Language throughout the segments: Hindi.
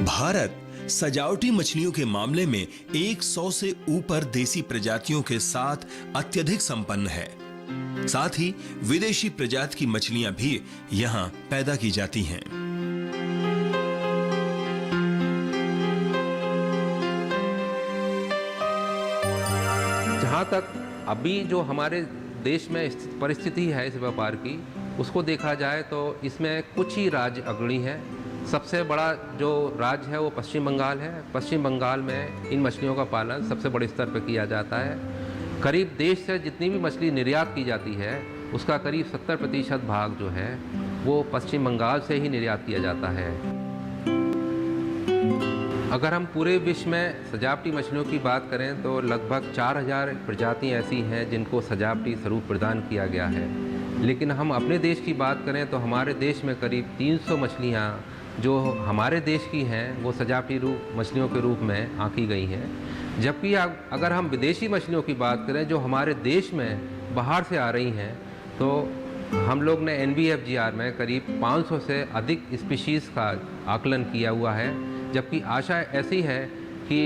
भारत सजावटी मछलियों के मामले में 100 से ऊपर देसी प्रजातियों के साथ अत्यधिक संपन्न है। साथ ही विदेशी प्रजाति की मछलियां भी यहां पैदा की जाती हैं। जहां तक अभी जो हमारे देश में परिस्थिति है इस व्यापार की, उसको देखा जाए तो इसमें कुछ ही राज्य अग्रणी है। सबसे बड़ा जो राज्य है वो पश्चिम बंगाल है। पश्चिम बंगाल में इन मछलियों का पालन सबसे बड़े स्तर पर किया जाता है। करीब देश से जितनी भी मछली निर्यात की जाती है उसका करीब 70% भाग जो है वो पश्चिम बंगाल से ही निर्यात किया जाता है। अगर हम पूरे विश्व में सजावटी मछलियों की बात करें तो लगभग 4000 प्रजातियाँ ऐसी हैं जिनको सजावटी स्वरूप प्रदान किया गया है। लेकिन हम अपने देश की बात करें तो हमारे देश में करीब 300 मछलियाँ जो हमारे देश की हैं वो सजावटी मछलियों के रूप में आंकी गई हैं। जबकि अगर हम विदेशी मछलियों की बात करें जो हमारे देश में बाहर से आ रही हैं तो हम लोग ने NBFGR में करीब 500 से अधिक स्पीशीज़ का आकलन किया हुआ है। जबकि आशा ऐसी है कि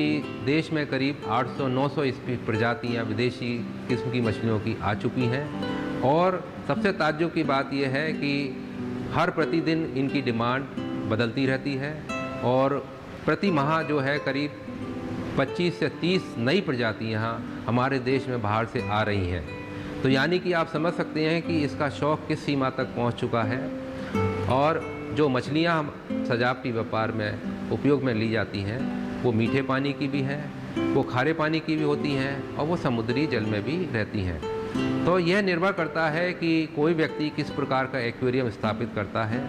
देश में करीब 800-900 प्रजातियाँ विदेशी किस्म की मछलियों की आ चुकी हैं। और सबसे ताज्जुब की बात यह है कि हर प्रतिदिन इनकी डिमांड बदलती रहती है और प्रति माह जो है करीब 25 से 30 नई प्रजातियाँ हमारे देश में बाहर से आ रही हैं। तो यानी कि आप समझ सकते हैं कि इसका शौक़ किस सीमा तक पहुँच चुका है। और जो मछलियाँ हम सजावटी व्यापार में उपयोग में ली जाती हैं वो मीठे पानी की भी हैं, वो खारे पानी की भी होती हैं और वो समुद्री जल में भी रहती हैं। तो यह निर्भर करता है कि कोई व्यक्ति किस प्रकार का एक्वेरियम स्थापित करता है।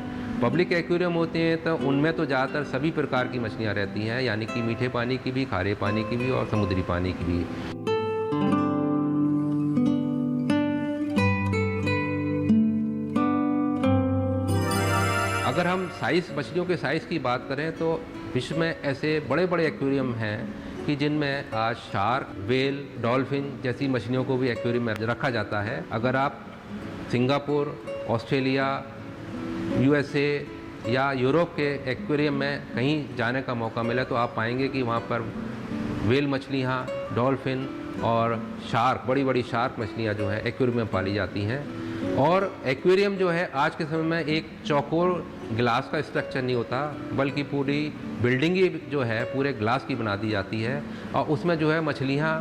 पब्लिक एक्वेरियम होते हैं तो उनमें तो ज़्यादातर सभी प्रकार की मछलियाँ रहती हैं, यानी कि मीठे पानी की भी, खारे पानी की भी और समुद्री पानी की भी। अगर हम मछलियों के साइज़ की बात करें तो विश्व में ऐसे बड़े बड़े एक्वेरियम हैं कि जिनमें आज शार्क, वेल, डॉल्फिन जैसी मछलियों को भी एक्वेरियम में रखा जाता है। अगर आप सिंगापुर, ऑस्ट्रेलिया, USA या यूरोप के एक्वेरियम में कहीं जाने का मौका मिला तो आप पाएंगे कि वहाँ पर वेल मछलियाँ, डॉल्फिन और शार्क, बड़ी बड़ी शार्क मछलियाँ जो है एक्वेरियम में पाली जाती हैं। और एक्वेरियम जो है आज के समय में एक चौकोर ग्लास का स्ट्रक्चर नहीं होता, बल्कि पूरी बिल्डिंग ही जो है पूरे ग्लास की बना दी जाती है और उसमें जो है मछलियाँ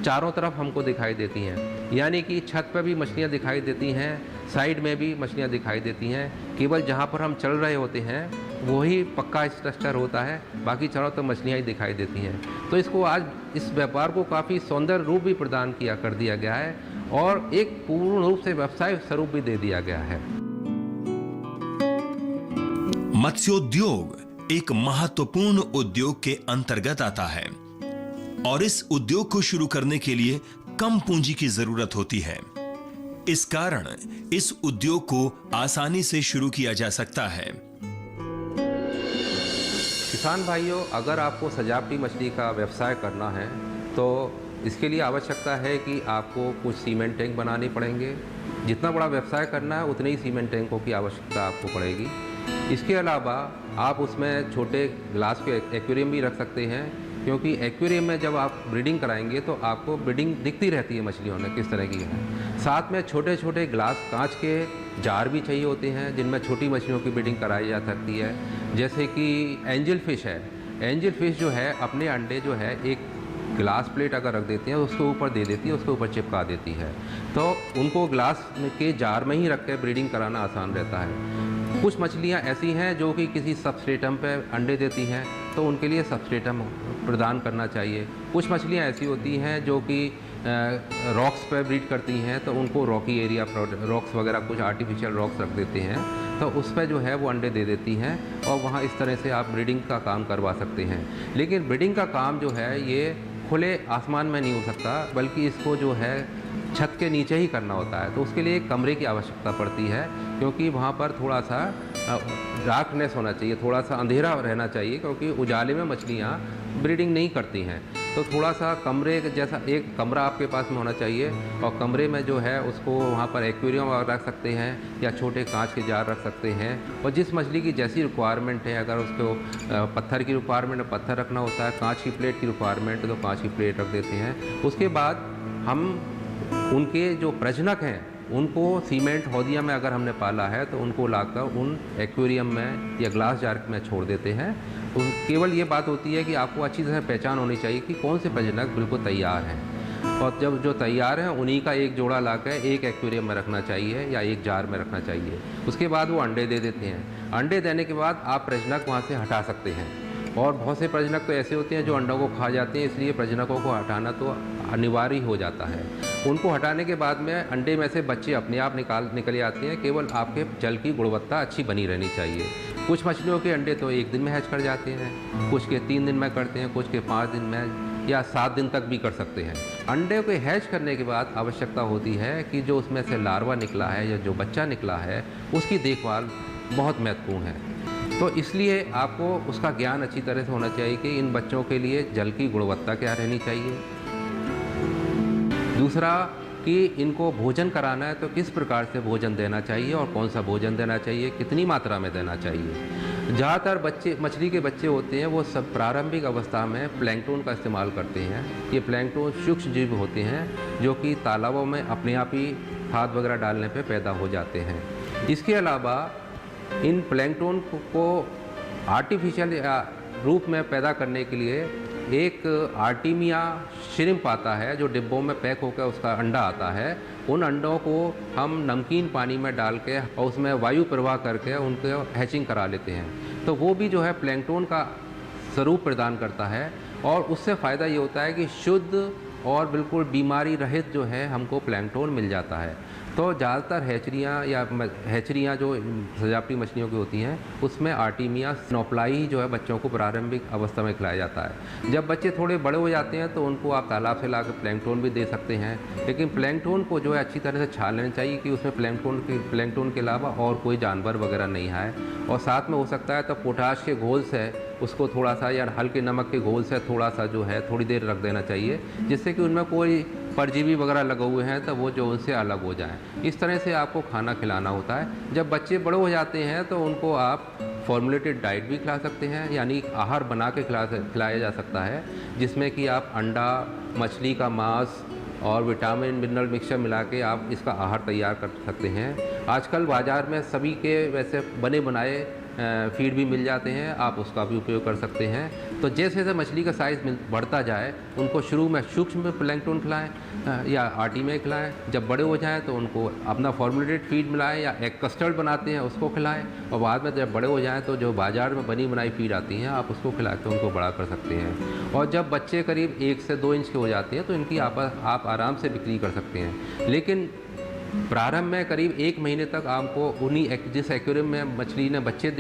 चारों तरफ हमको दिखाई देती हैं। यानी कि छत पर भी मछलियाँ दिखाई देती हैं, साइड में भी मछलियाँ दिखाई देती हैं। केवल जहाँ पर हम चल रहे होते हैं वही पक्का स्ट्रक्चर होता है, बाकी चारों तरफ मछलियाँ ही दिखाई देती हैं। तो इसको आज इस व्यापार को काफ़ी सौंदर्य रूप भी प्रदान कर दिया गया है और एक पूर्ण रूप से व्यवसाय स्वरूप भी दे दिया गया है। मत्स्योद्योग एक महत्वपूर्ण उद्योग के अंतर्गत आता है और इस उद्योग को शुरू करने के लिए कम पूंजी की जरूरत होती है। इस कारण इस उद्योग को आसानी से शुरू किया जा सकता है। किसान भाइयों, अगर आपको सजावटी मछली का व्यवसाय करना है तो इसके लिए आवश्यकता है कि आपको कुछ सीमेंट टैंक बनाने पड़ेंगे। जितना बड़ा व्यवसाय करना है उतने ही सीमेंट टैंकों की आवश्यकता आपको पड़ेगी। इसके अलावा आप उसमें छोटे ग्लास के एक्वेरियम भी रख सकते हैं, क्योंकि एक्वेरियम में जब आप ब्रीडिंग कराएंगे तो आपको ब्रीडिंग दिखती रहती है मछलियों में किस तरह की है। साथ में छोटे छोटे ग्लास कांच के जार भी चाहिए होते हैं जिनमें छोटी मछलियों की ब्रीडिंग कराई जा सकती है। जैसे कि एंजल फिश है, एंजल फिश जो है अपने अंडे जो है एक ग्लास प्लेट अगर रख देते हैं उसके ऊपर दे देती है, उसके ऊपर चिपका देती है, तो उनको ग्लास के जार में ही रख कर ब्रीडिंग कराना आसान रहता है। कुछ मछलियाँ ऐसी हैं जो कि किसी सबस्ट्रेटम पे अंडे देती हैं तो उनके लिए सबस्ट्रेटम प्रदान करना चाहिए। कुछ मछलियाँ ऐसी होती हैं जो कि रॉक्स पर ब्रीड करती हैं तो उनको रॉकी एरिया रॉक्स वगैरह कुछ आर्टिफिशियल रॉक्स रख देते हैं तो उस पर जो है वो अंडे दे देती हैं और वहाँ इस तरह से आप ब्रीडिंग का काम करवा सकते हैं। लेकिन ब्रीडिंग का काम जो है ये खुले आसमान में नहीं हो सकता, बल्कि इसको जो है छत के नीचे ही करना होता है। तो उसके लिए एक कमरे की आवश्यकता पड़ती है, क्योंकि वहाँ पर थोड़ा सा डार्कनेस होना चाहिए, थोड़ा सा अंधेरा रहना चाहिए, क्योंकि उजाले में मछलियाँ ब्रीडिंग नहीं करती हैं। तो थोड़ा सा कमरे जैसा एक कमरा आपके पास में होना चाहिए, और कमरे में जो है उसको वहाँ पर एक्वेरियम रख सकते हैं या छोटे कांच के जार रख सकते हैं। और जिस मछली की जैसी रिक्वायरमेंट है, अगर उसको पत्थर की रिक्वायरमेंट है पत्थर रखना होता है, कांच की प्लेट की रिक्वायरमेंट है तो कांच की प्लेट रख देते हैं। उसके बाद हम उनके जो प्रजनक हैं उनको सीमेंट हौदिया में अगर हमने पाला है तो उनको लाकर उन एक्वेरियम में या ग्लास जार में छोड़ देते हैं। तो केवल ये बात होती है कि आपको अच्छी तरह पहचान होनी चाहिए कि कौन से प्रजनक बिल्कुल तैयार हैं, और जब जो तैयार हैं उन्हीं का एक जोड़ा लाकर एक एक्वेरियम में रखना चाहिए या एक जार में रखना चाहिए। उसके बाद वो अंडे दे देते हैं। अंडे देने के बाद आप प्रजनक वहाँ से हटा सकते हैं। और बहुत से प्रजनक तो ऐसे होते हैं जो अंडों को खा जाते हैं, इसलिए प्रजनकों को हटाना तो अनिवार्य हो जाता है। उनको हटाने के बाद में अंडे में से बच्चे अपने आप निकल आते हैं। केवल आपके जल की गुणवत्ता अच्छी बनी रहनी चाहिए। कुछ मछलियों के अंडे तो 1 दिन में हैच कर जाते हैं, कुछ के 3 दिन में करते हैं, कुछ के 5 दिन में या 7 दिन तक भी कर सकते हैं। अंडे को हैच करने के बाद आवश्यकता होती है कि जो उसमें से लार्वा निकला है या जो बच्चा निकला है उसकी देखभाल बहुत महत्वपूर्ण है। तो इसलिए आपको उसका ज्ञान अच्छी तरह से होना चाहिए कि इन बच्चों के लिए जल की गुणवत्ता क्या रहनी चाहिए। दूसरा कि इनको भोजन कराना है तो किस प्रकार से भोजन देना चाहिए और कौन सा भोजन देना चाहिए, कितनी मात्रा में देना चाहिए। ज़्यादातर मछली के बच्चे होते हैं वो सब प्रारंभिक अवस्था में प्लैंकटन का इस्तेमाल करते हैं। ये प्लैंकटन सूक्ष्म जीव होते हैं जो कि तालाबों में अपने आप ही खाद वगैरह डालने पे पैदा हो जाते हैं। इसके अलावा इन प्लैंकटन को आर्टिफिशियल रूप में पैदा करने के लिए एक आर्टीमिया श्रिम्प आता है जो डिब्बों में पैक होकर उसका अंडा आता है। उन अंडों को हम नमकीन पानी में डाल के और उसमें वायु प्रवाह करके उनको हैचिंग करा लेते हैं। तो वो भी जो है प्लैंकटन का स्वरूप प्रदान करता है, और उससे फ़ायदा ये होता है कि शुद्ध और बिल्कुल बीमारी रहित जो है हमको प्लैंकटन मिल जाता है। तो ज़्यादातर हैचरियाँ जो सजावटी मछलियों की होती हैं उसमें आर्टीमिया स्नोप्लाई जो है बच्चों को प्रारंभिक अवस्था में खिलाया जाता है। जब बच्चे थोड़े बड़े हो जाते हैं तो उनको आप तालाब से लाकर प्लैंकटन भी दे सकते हैं, लेकिन प्लैंकटन को जो है अच्छी तरह से छान लेना चाहिए कि उसमें प्लैंकटन के अलावा और कोई जानवर वगैरह नहीं आए। और साथ में हो सकता है तो पोटाश के घोल से उसको थोड़ा सा या हल्के नमक के घोल से थोड़ा सा जो है थोड़ी देर रख देना चाहिए, जिससे कि उनमें कोई परजीवी वगैरह लगे हुए हैं तो वो जो उनसे अलग हो जाएं। इस तरह से आपको खाना खिलाना होता है। जब बच्चे बड़े हो जाते हैं तो उनको आप फॉर्मुलेटेड डाइट भी खिला सकते हैं, यानी आहार बना के खिलाया जा सकता है, जिसमें कि आप अंडा, मछली का मांस और विटामिन मिनरल मिक्सचर मिला के आप इसका आहार तैयार कर सकते हैं। आजकल बाज़ार में सभी के वैसे बने बनाए फीड भी मिल जाते हैं, आप उसका भी उपयोग कर सकते हैं। तो जैसे जैसे मछली का साइज़ बढ़ता जाए उनको शुरू में सूक्ष्म प्लैंकटन खिलाएं या आटी में खिलाएं। जब बड़े हो जाएं तो उनको अपना फॉर्मुलेटेड फीड मिलाएं या एक कस्टर्ड बनाते हैं उसको खिलाएं, और बाद में जब बड़े हो जाएं तो जो बाज़ार में बनी बनाई फीड आती हैं आप उसको खिला के उनको बड़ा कर सकते हैं। और जब बच्चे करीब 1 से 2 इंच के हो जाते हैं तो इनकी आप आराम से बिक्री कर सकते हैं। लेकिन प्रारंभ में करीब 1 महीने तक आपको जिस एक्वेरियम में मछली ने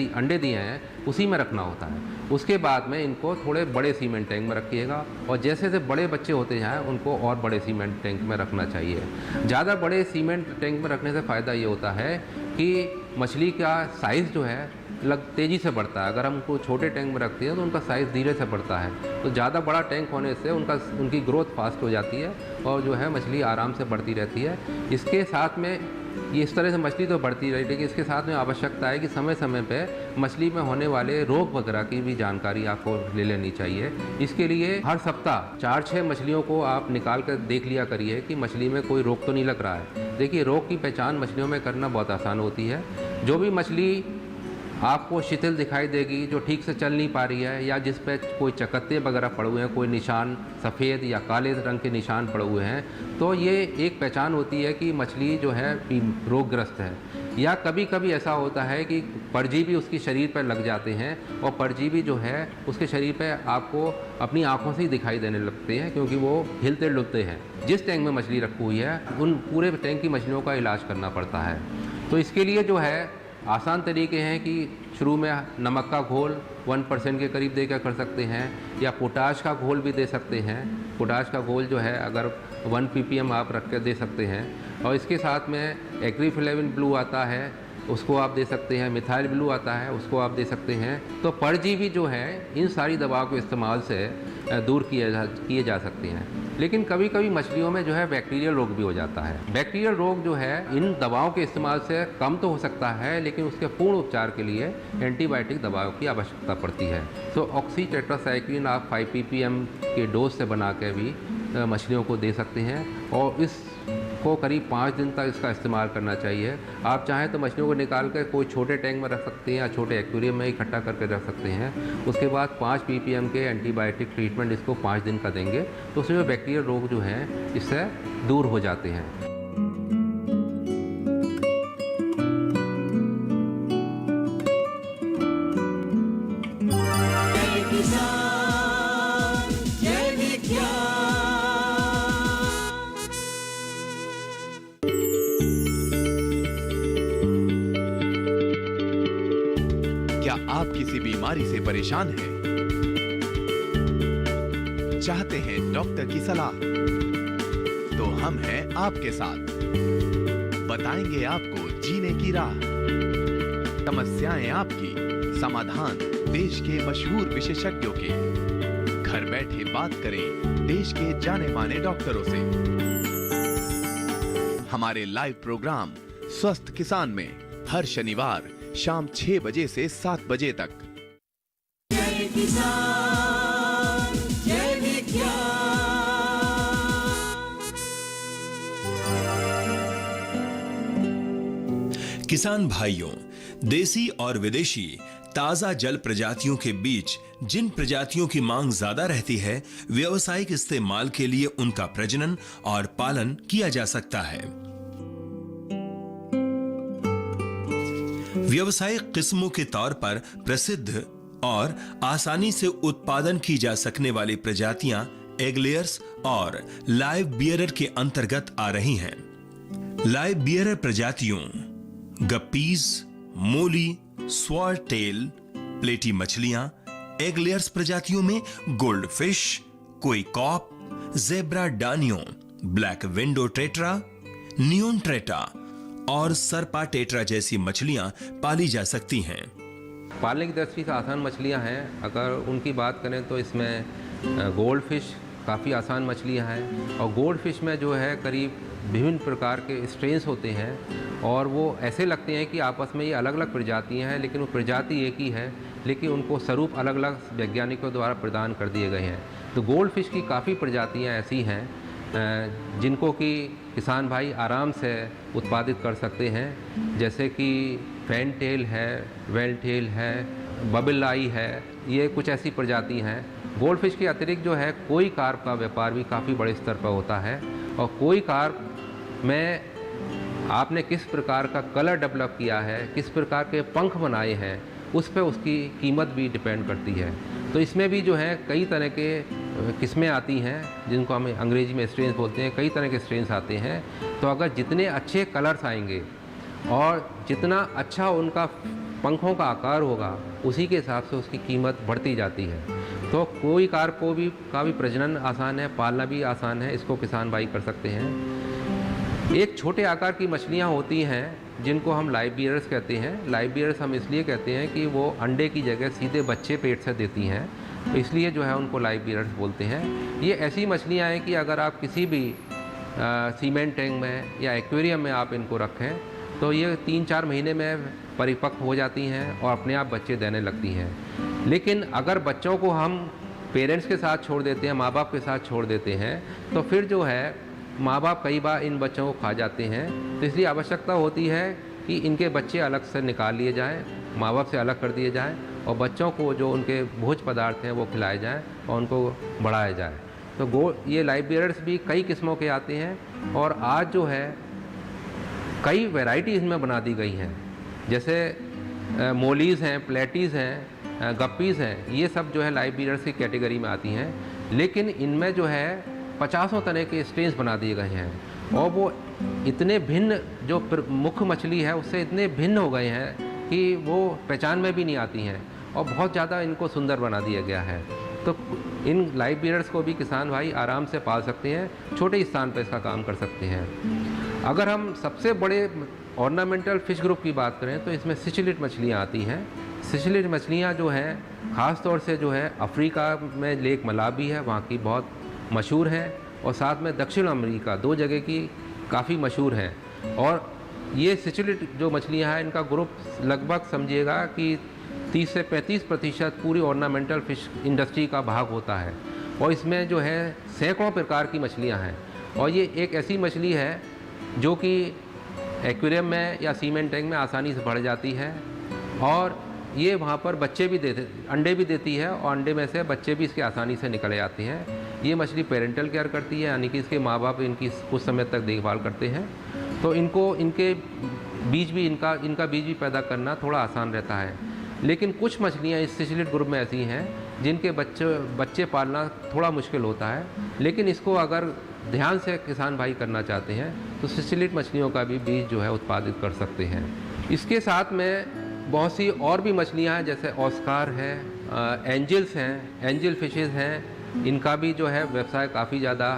अंडे दिए हैं उसी में रखना होता है। उसके बाद में इनको थोड़े बड़े सीमेंट टैंक में रखिएगा, और जैसे जैसे बड़े बच्चे होते जाएँ उनको और बड़े सीमेंट टैंक में रखना चाहिए। ज़्यादा बड़े सीमेंट टैंक में रखने से फ़ायदा ये होता है कि मछली का साइज़ जो है तेज़ी से बढ़ता है। अगर हम उनको छोटे टैंक में रखते हैं तो उनका साइज़ धीरे से बढ़ता है। तो ज़्यादा बड़ा टैंक होने से उनकी ग्रोथ फास्ट हो जाती है और जो है मछली आराम से बढ़ती रहती है। इसके साथ में ये इस तरह से मछली तो बढ़ती रही, लेकिन इसके साथ में आवश्यकता है कि समय समय पे मछली में होने वाले रोग वगैरह की भी जानकारी आपको ले लेनी चाहिए। इसके लिए हर सप्ताह 4-6 मछलियों को आप निकाल कर देख लिया करिए कि मछली में कोई रोग तो नहीं लग रहा है। देखिए, रोग की पहचान मछलियों में करना बहुत आसान होती है। जो भी मछली आपको शिथिल दिखाई देगी, जो ठीक से चल नहीं पा रही है या जिस पे कोई चकत्ते वगैरह पड़े हुए हैं, कोई निशान सफ़ेद या काले रंग के निशान पड़े हुए हैं, तो ये एक पहचान होती है कि मछली जो है रोगग्रस्त है। या कभी कभी ऐसा होता है कि परजीवी उसकी शरीर पर लग जाते हैं और परजीवी जो है उसके शरीर पर आपको अपनी आँखों से ही दिखाई देने लगते हैं, क्योंकि वो हिलते डुलते हैं। जिस टैंक में मछली रखी हुई है उन पूरे टैंक की मछलियों का इलाज करना पड़ता है। तो इसके लिए जो है आसान तरीके हैं कि शुरू में नमक का घोल 1% के करीब देकर कर सकते हैं, या पोटाश का घोल भी दे सकते हैं। पोटाश का घोल जो है अगर 1 ppm आप रख कर दे सकते हैं। और इसके साथ में एक्रीफ्लेविन ब्लू आता है, उसको आप दे सकते हैं। मिथाइल ब्लू आता है, उसको आप दे सकते हैं। तो परजीवी जो है इन सारी दवाओं के इस्तेमाल से दूर किए जा सकते हैं। लेकिन कभी कभी मछलियों में जो है बैक्टीरियल रोग भी हो जाता है। बैक्टीरियल रोग जो है इन दवाओं के इस्तेमाल से कम तो हो सकता है, लेकिन उसके पूर्ण उपचार के लिए एंटीबायोटिक दवाओं की आवश्यकता पड़ती है। तो ऑक्सी टेट्रासाइक्लिन आप 5 ppm के डोज से बना के भी मछलियों को दे सकते हैं और इसको करीब 5 दिन तक इसका इस्तेमाल करना चाहिए। आप चाहें तो मछलियों को निकाल कर कोई छोटे टैंक में रख सकते हैं या छोटे एक्वेरियम में इकट्ठा करके रख सकते हैं। उसके बाद 5 ppm के एंटीबायोटिक ट्रीटमेंट इसको 5 दिन का देंगे तो उसमें बैक्टीरियल रोग जो हैं इससे दूर हो जाते हैं। क्या आप किसी बीमारी से परेशान हैं? चाहते हैं डॉक्टर की सलाह? तो हम हैं आपके साथ। बताएंगे आपको जीने की राह। समस्याएं आपकी, समाधान देश के मशहूर विशेषज्ञों के। घर बैठे बात करें देश के जाने माने डॉक्टरों से। हमारे लाइव प्रोग्राम स्वस्थ किसान में हर शनिवार शाम 6 बजे से 7 बजे तक। जय किसान, जय विज्ञान। किसान भाइयों, देसी और विदेशी ताजा जल प्रजातियों के बीच जिन प्रजातियों की मांग ज्यादा रहती है, व्यावसायिक इस्तेमाल के लिए उनका प्रजनन और पालन किया जा सकता है। व्यावसायिक किस्मों के तौर पर प्रसिद्ध और आसानी से उत्पादन की जा सकने वाली प्रजातियां एग लेयर्स और लाइव बियरर के अंतर्गत आ रही हैं। लाइव बियरर प्रजातियों गप्पीज, मोली, स्वॉर टेल, प्लेटी मछलियां, एग लेयर्स प्रजातियों में goldfish, koi carp, zebra danio, black widow tetra, neon tetra और सरपा टेट्रा जैसी मछलियां पाली जा सकती हैं। पालने की दृष्टि से आसान मछलियां हैं। अगर उनकी बात करें तो इसमें गोल्ड फिश काफ़ी आसान मछलियां हैं और गोल्ड फिश में जो है करीब विभिन्न प्रकार के स्ट्रेन्स होते हैं और वो ऐसे लगते हैं कि आपस में ये अलग अलग प्रजातियां हैं, लेकिन वो प्रजाति एक ही है, लेकिन उनको स्वरूप अलग अलग वैज्ञानिकों द्वारा प्रदान कर दिए गए हैं। तो गोल्ड फिश की काफ़ी प्रजातियां ऐसी हैं जिनको कि किसान भाई आराम से उत्पादित कर सकते हैं, जैसे कि फैन टेल है, वेल टेल है, बबल आई है। ये कुछ ऐसी प्रजाति हैं। गोल्ड फिश के अतिरिक्त जो है कोई कार्प का व्यापार भी काफ़ी बड़े स्तर पर होता है और कोई कार्प में आपने किस प्रकार का कलर डेवलप किया है, किस प्रकार के पंख बनाए हैं, उस पर उसकी कीमत भी डिपेंड करती है। तो इसमें भी जो है कई तरह के किस्में आती हैं जिनको हम अंग्रेजी में स्ट्रेन्स बोलते हैं। कई तरह के स्ट्रेन्स आते हैं। तो अगर जितने अच्छे कलर्स आएंगे और जितना अच्छा उनका पंखों का आकार होगा, उसी के हिसाब से उसकी कीमत बढ़ती जाती है। तो कोई कार को भी का भी प्रजनन आसान है, पालना भी आसान है, इसको किसान भाई कर सकते हैं। एक छोटे आकार की मछलियाँ होती हैं जिनको हम लाइव बियरर्स कहते हैं। लाइव बियरर्स हम इसलिए कहते हैं कि वो अंडे की जगह सीधे बच्चे पेट से देती हैं, तो इसलिए जो है उनको लाइव बियरर्स बोलते हैं। ये ऐसी मछलियाँ हैं कि अगर आप किसी भी सीमेंट टैंक में या एक्वेरियम में आप इनको रखें तो ये 3-4 महीने में परिपक्व हो जाती हैं और अपने आप बच्चे देने लगती हैं। लेकिन अगर बच्चों को हम पेरेंट्स के साथ छोड़ देते हैं, माँ बाप के साथ छोड़ देते हैं, तो फिर जो है माँ बाप कई बार इन बच्चों को खा जाते हैं। तो इसलिए आवश्यकता होती है कि इनके बच्चे अलग से निकाल लिए जाएँ, माँ बाप से अलग कर दिए जाएँ और बच्चों को जो उनके भोज्य पदार्थ हैं वो खिलाए जाएँ और उनको बढ़ाया जाए। तो ये लाइव बियरर्स भी कई किस्मों के आते हैं और आज जो है कई वैरायटी इनमें बना दी गई हैं। जैसे मोलीज़ हैं, प्लेटीज़ हैं, गप्पीज़ हैं, ये सब जो है लाइव बियरर्स की कैटेगरी में आती हैं। लेकिन इनमें जो है 50 तरह के स्ट्रेन्स बना दिए गए हैं और वो इतने भिन्न, जो मुख्य मछली है उससे इतने भिन्न हो गए हैं कि वो पहचान में भी नहीं आती हैं और बहुत ज़्यादा इनको सुंदर बना दिया गया है। तो इन लाइव बियरर्स को भी किसान भाई आराम से पाल सकते हैं, छोटे स्थान पर इसका काम कर सकते हैं। अगर हम सबसे बड़े ऑर्नामेंटल फ़िश ग्रुप की बात करें तो इसमें सिचिलिड मछलियाँ आती हैं। सिसिलिड मछलियाँ जो हैं ख़ास तौर से जो है अफ्रीका में लेक मलावी है, वहाँ की बहुत मशहूर है, और साथ में दक्षिण अमेरिका, 2 जगह की काफ़ी मशहूर हैं। और ये सिसिलिड जो मछलियाँ हैं इनका ग्रुप लगभग समझिएगा कि 30 से 35% पूरी ऑर्नामेंटल फिश इंडस्ट्री का भाग होता है, और इसमें जो है सैकड़ों प्रकार की मछलियाँ हैं। और ये एक ऐसी मछली है जो कि एक्वेरियम में या सीमेंट टैंक में आसानी से बढ़ जाती है, और ये वहाँ पर बच्चे भी अंडे भी देती है, और अंडे में से बच्चे भी इसके आसानी से निकल जाते हैं। ये मछली पेरेंटल केयर करती है, यानी कि इसके माँ बाप इनकी कुछ समय तक देखभाल करते हैं, तो इनका बीज भी पैदा करना थोड़ा आसान रहता है। लेकिन कुछ मछलियाँ इस सिसिलिड ग्रुप में ऐसी हैं जिनके बच्चे पालना थोड़ा मुश्किल होता है, लेकिन इसको अगर ध्यान से किसान भाई करना चाहते हैं तो सिसिलिड मछलियों का भी बीज जो है उत्पादित कर सकते हैं। इसके साथ में बहुत सी और भी मछलियाँ हैं, जैसे ऑस्कार है, एंजल्स हैं, एंजल फिशेज़ हैं। इनका भी जो है व्यवसाय काफ़ी ज़्यादा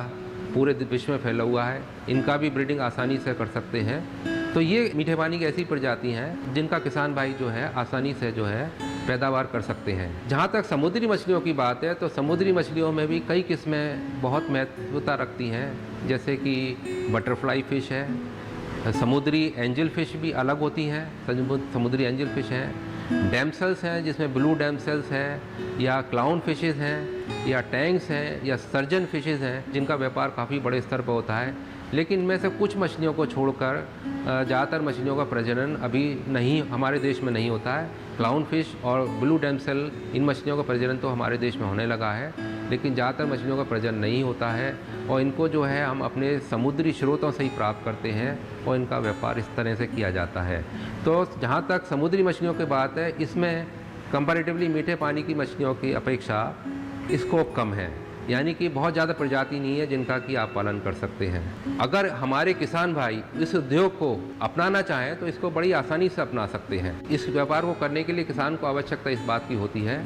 पूरे विश्व में फैला हुआ है। इनका भी ब्रीडिंग आसानी से कर सकते हैं। तो ये मीठे पानी की ऐसी प्रजाति हैं जिनका किसान भाई जो है आसानी से जो है पैदावार कर सकते हैं। जहाँ तक समुद्री मछलियों की बात है तो समुद्री मछलियों में भी कई किस्में बहुत महत्वता रखती हैं, जैसे कि बटरफ्लाई फ़िश है, समुद्री एंजल फ़िश भी अलग होती हैं, समुद्री एंजल फ़िश हैं, डैमसेल्स हैं जिसमें ब्लू डैमसेल्स हैं, या क्लाउन फिशेज़ हैं, या टैंक्स हैं, या सर्जन फिशेज़ हैं, जिनका व्यापार काफ़ी बड़े स्तर पर होता है। लेकिन इनमें से कुछ मछलियों को छोड़कर ज़्यादातर मछलियों का प्रजनन अभी नहीं, हमारे देश में नहीं होता है। क्लाउन फिश और ब्लू डैमसेल, इन मछलियों का प्रजनन तो हमारे देश में होने लगा है, लेकिन ज़्यादातर मछलियों का प्रजनन नहीं होता है, और इनको जो है हम अपने समुद्री स्रोतों से ही प्राप्त करते हैं, और इनका व्यापार इस तरह से किया जाता है। तो जहाँ तक समुद्री मछलियों की बात है, इसमें कंपैरेटिवली मीठे पानी की मछलियों की अपेक्षा स्कोप कम है, यानी कि बहुत ज़्यादा प्रजाति नहीं है जिनका कि आप पालन कर सकते हैं। अगर हमारे किसान भाई इस उद्योग को अपनाना चाहें तो इसको बड़ी आसानी से अपना सकते हैं। इस व्यापार को करने के लिए किसान को आवश्यकता इस बात की होती है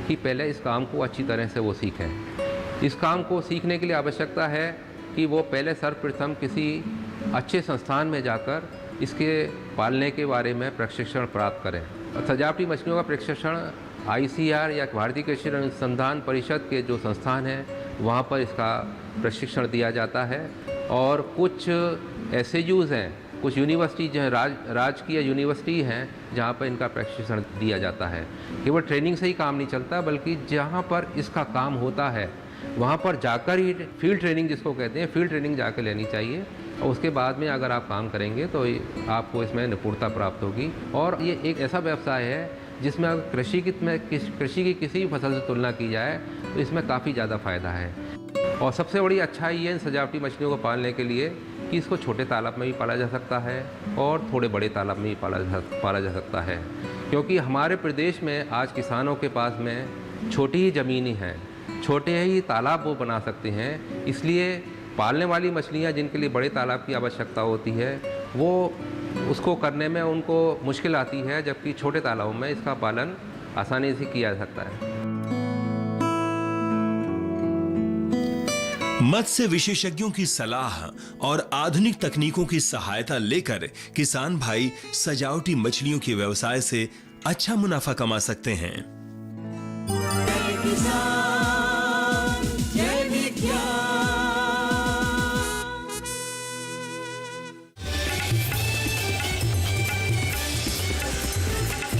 कि पहले इस काम को अच्छी तरह से वो सीखें। इस काम को सीखने के लिए आवश्यकता है कि वो पहले सर्वप्रथम किसी अच्छे संस्थान में जाकर इसके पालने के बारे में प्रशिक्षण प्राप्त करें। सजावटी मछलियों का प्रशिक्षण ICAR या भारतीय कृषि अनुसंधान परिषद के जो संस्थान हैं वहाँ पर इसका प्रशिक्षण दिया जाता है, और कुछ SAUs हैं, कुछ यूनिवर्सिटी जो है राजकीय यूनिवर्सिटी हैं जहाँ पर इनका प्रशिक्षण दिया जाता है। केवल ट्रेनिंग से ही काम नहीं चलता, बल्कि जहाँ पर इसका काम होता है वहाँ पर जाकर ही फील्ड ट्रेनिंग जिसको कहते हैं, फील्ड ट्रेनिंग जाकर लेनी चाहिए, और उसके बाद में अगर आप काम करेंगे तो आपको इसमें निपुणता प्राप्त होगी। और ये एक ऐसा व्यवसाय है जिसमें अगर कृषि की किसी भी फसल से तुलना की जाए तो इसमें काफ़ी ज़्यादा फ़ायदा है। और सबसे बड़ी अच्छाई ये इन सजावटी मछलियों को पालने के लिए कि इसको छोटे तालाब में भी पाला जा सकता है और थोड़े बड़े तालाब में भी पाला जा सकता है, क्योंकि हमारे प्रदेश में आज किसानों के पास में छोटी ही ज़मीनें हैं, छोटे ही तालाब वो बना सकते हैं। इसलिए पालने वाली मछलियाँ जिनके लिए बड़े तालाब की आवश्यकता होती है वो उसको करने में उनको मुश्किल आती है, जबकि छोटे तालाबों में इसका पालन आसानी से किया जा सकता है। मत्स्य विशेषज्ञों की सलाह और आधुनिक तकनीकों की सहायता लेकर किसान भाई सजावटी मछलियों के व्यवसाय से अच्छा मुनाफा कमा सकते हैं। किसान